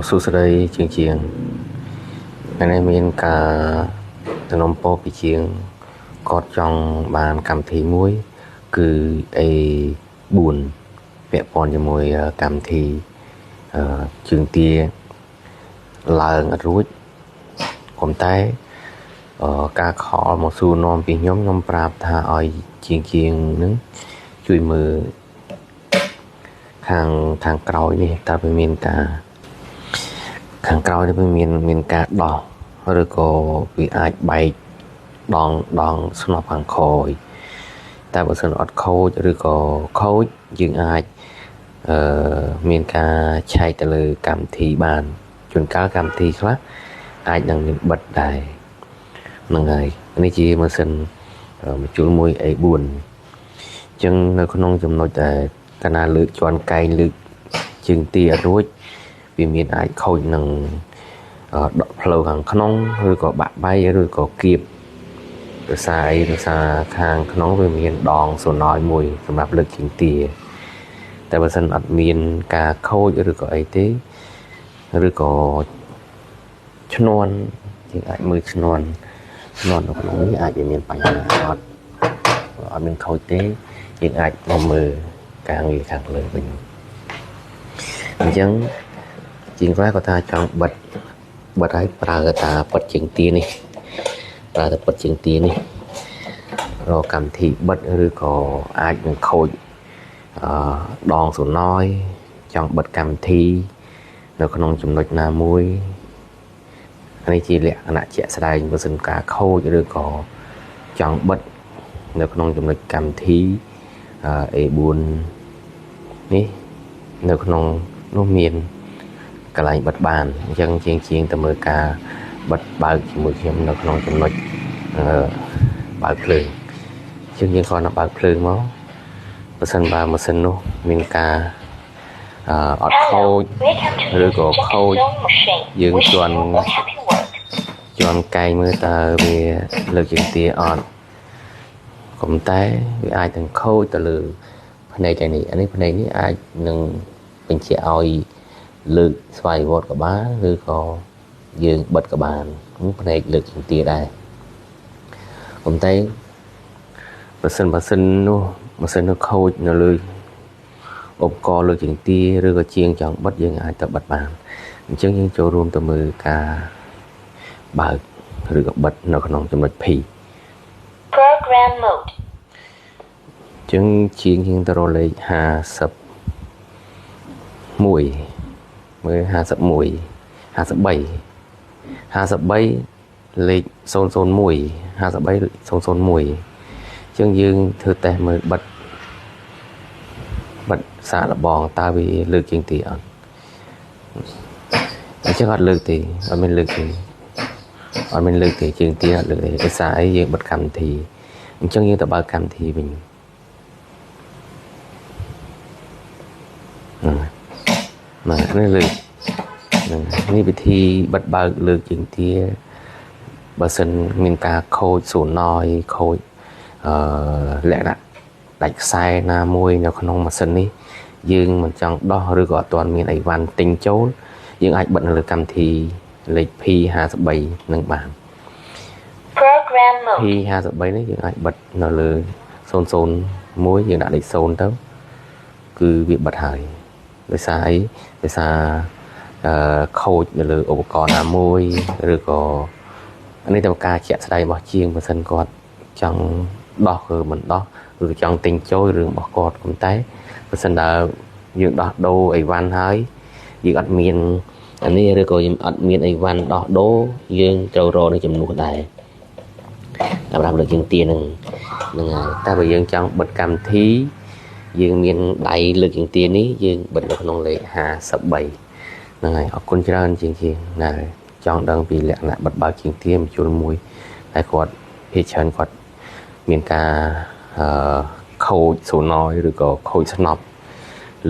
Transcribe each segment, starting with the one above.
សួស្តីជាងថ្ងៃនេះមានការសំណូមពរពីជាងគាត់ចង់បានកម្មវិធីមួយគឺ A4 ពាក់ព័ន្ធជាមួយកម្មវិធីជើងទាឡើងអត់រួចប៉ុន្តែការខលមកសួរនាំពីខ្ញុំប្រាប់ថាឲ្យជាងនឹងជួយមើលខាងក្រោយនេះតើវាមានការខាងក្រោយនេះវាមានការដោះឬក៏វាអាចបែកដងស្នប់ខាងក្រោយតែបើសិនអត់ខូចឬក៏ខូចយើងអាចមានការឆែកទៅលើកម្មវិធីបានជួនកាលកម្មវិធីខ្លះអាចនឹងមានបិទដែរហ្នឹងហើយនេះជាម៉ាស៊ីនមជុលមួយ A4 អញ្ចឹងនៅក្នុងចំណុចដែលកាលណាលើកជាន់កែងលើកជើងទាអត់រួចវាមានអាចខូចនឹងដកផ្លូវខាងក្នុងឬក៏បាក់បែកឬក៏គៀបដោយសារខាងក្នុងវាមានដងសូណយមួយសម្រាប់លើកជើងទាតែបើសិនអត់មានការខូចឬក៏អីទេឬក៏ឈ្នាន់យើងអាចមើលឈ្នាន់នៅក្នុងនេះអាចមានបញ្ហាអត់មានខូចទេយើងអាចមកមើលការងារខាងលើវិញអញ្ចឹងជាងខ្លះក៏ថាចង់បិទឲ្យប្រើតាបិទជើងទានេះប្រើតែបិទជើងទានេះរកកម្មវិធីបិទឬក៏អាចនឹងខូចដងសូណយចង់បិទកម្មវិធីនៅក្នុងចំណុចណាមួយនេះជាលក្ខណៈជាក់ស្ដែងបើសិនការខូចឬក៏ចង់បិទនៅក្នុងចំណុចកម្មវិធី A4 នេះនៅក្នុងនោះមានកន្លែងបិទបានអញ្ចឹងជាងទៅមើលការបិទបើកជាមួយខ្ញុំនៅក្នុងចំណុចបើកភ្លើងជាងយើងគ្រាន់តែបើកភ្លើងមកបើសិនបើម៉ាស៊ីននោះមានការអត់ខូចឬក៏ខូចយើងជន់កែងមើលតើវាលើកជើងទាអត់ក៏តែវាអាចនឹងខូចទៅលើផ្នែកនេះផ្នែកនេះអាចនឹងបញ្ជាក់ឲ្យលើកស្វ័យវត្តក៏បានឬក៏យើងបិទក៏បានផ្នែកលើកជើងទាដែរប៉ុន្តែបើសិននោះម៉ាស៊ីននោះខូចនៅលើឧបករណ៍លើកជើងទាឬក៏ជាងចង់បិទយើងអាចទៅបិទបានអញ្ចឹងយើងចូលរួមទៅមើលការបើកឬក៏បិទនៅក្នុងចំណុច P Program mode ជាងទៅរកលេខ51មើល53លេខ001 ចឹងយើងធ្វើតេស្តមើលបិទសាកល្បងតើវាលើកជើងទាអត់អញ្ចឹងអត់លើកទេអត់មានលើកទេជើងទាអត់លើកទេដោយសារអីយើងបិទកម្មវិធីអញ្ចឹងយើងទៅបើកកម្មវិធីវិញនេះលើកនេះវិធីបិទបើកលើកជើងទាបើសិនមានការខូចសូណយខូចលក្ខណៈដាច់ខ្សែណាមួយនៅក្នុងម៉ាស៊ីននេះយើងមិនចង់ដោះឬក៏អត់ទាន់មានអីវ៉ាន់ទិញចូលយើងអាចបិទនៅលើកម្មវិធីលេខ P53 នឹងបាន Program mode P53 នេះយើងអាចបិទនៅលើ001យើងដាក់លេខ0ទៅគឺវាបិទហើយដោយសារអីដោយសារខូចនៅលើឧបករណ៍ណាមួយឬក៏នេះទៅការជាក់ស្ដែងរបស់ជាងបើសិនគាត់ចង់ដោះគឺមិនដោះឬចង់ទិញចូលរឿងរបស់គាត់ប៉ុន្តែបើសិនដើរយើងដោះដូរអីវ៉ាន់ហើយយើងអត់មានអានេះឬក៏យើងអត់មានអីវ៉ាន់ដោះដូរយើងត្រូវរកនៅចំនួនដែរសម្រាប់លើកជើងទាហ្នឹងហើយតែបើយើងចង់បិទកម្មវិធីយើងមានដៃលើកជើងទានេះយើងបិទនៅក្នុងលេខ53ហ្នឹងហើយអរគុណច្រើនជាងណាចង់ដឹងពីលក្ខណៈបិទបើកជើងទាមជុលមួយតែគាត់ភាគច្រើនគាត់មានការខូចសូណយឬក៏ខូចស្នប់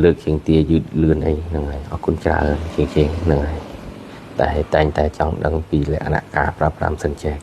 លើកជើងទាយឺតលឿនអីហ្នឹងហើយអរគុណច្រើនជាងហ្នឹងហើយតែតែងតែចង់ដឹងពីលក្ខណៈការប្រើប្រាស់ម៉ាស៊ីនចែក